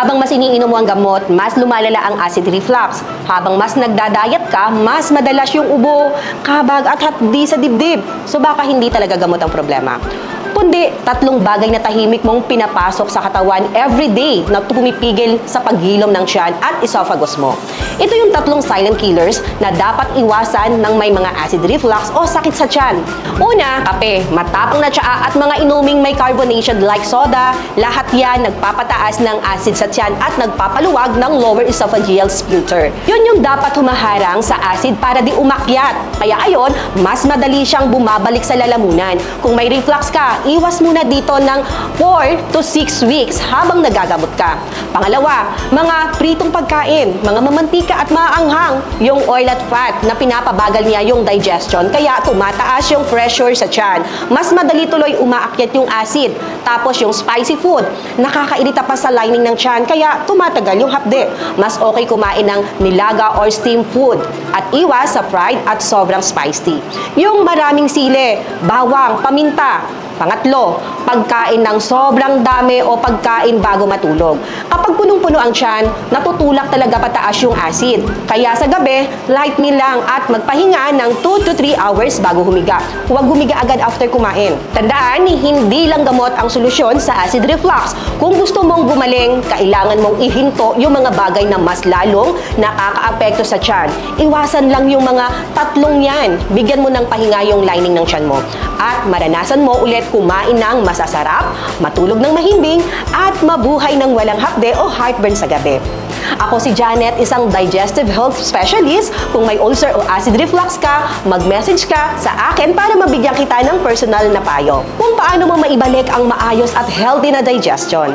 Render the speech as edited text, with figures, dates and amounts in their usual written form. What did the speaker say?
Habang mas iniinom mo ang gamot, mas lumalala ang acid reflux. Habang mas nagda-diet ka, mas madalas yung ubo, kabag at hapdi sa dibdib. So baka hindi talaga gamot ang problema, kundi tatlong bagay na tahimik mong pinapasok sa katawan everyday na pumipigil sa paghilom ng tiyan at esophagus mo. Ito yung tatlong silent killers na dapat iwasan ng may mga acid reflux o sakit sa tiyan. Una, kape, matapang na tsaa at mga inuming may carbonation like soda, lahat yan nagpapataas ng acid sa tiyan at nagpapaluwag ng lower esophageal sphincter. Yun yung dapat humaharang sa acid para di umakyat. Kaya ayon, mas madali siyang bumabalik sa lalamunan. Kung may reflux ka, iwas muna dito ng 4 to 6 weeks habang nagagamot ka. Pangalawa, mga pritong pagkain, mga mamantika at maanghang, yung oil at fat na pinapabagal niya yung digestion, kaya tumataas yung pressure sa tiyan. Mas madali tuloy umaakyat yung acid. Tapos yung spicy food, nakakairita pa sa lining ng tiyan, kaya tumatagal yung hapde. Mas okay kumain ng nilaga or steam food at iwas sa fried at sobrang spicy. Yung maraming sili, bawang, paminta. Pangatlo, pagkain ng sobrang dami o pagkain bago matulog. Kapag punong-puno ang tiyan, natutulak talaga pataas yung acid. Kaya sa gabi, light meal lang at magpahinga ng 2 to 3 hours bago humiga. Huwag humiga agad after kumain. Tandaan, hindi lang gamot ang solusyon sa acid reflux. Kung gusto mong gumaling, kailangan mong ihinto yung mga bagay na mas lalong nakakaapekto sa tiyan. Iwasan lang yung mga tatlong yan. Bigyan mo ng pahinga yung lining ng tiyan mo. At maranasan mo ulit kumain ng masasarap, matulog ng mahimbing, at mabuhay ng walang hapde o heartburn sa gabi. Ako si Janet, isang digestive health specialist. Kung may ulcer o acid reflux ka, mag-message ka sa akin para mabigyan kita ng personal na payo kung paano mo maibalik ang maayos at healthy na digestion.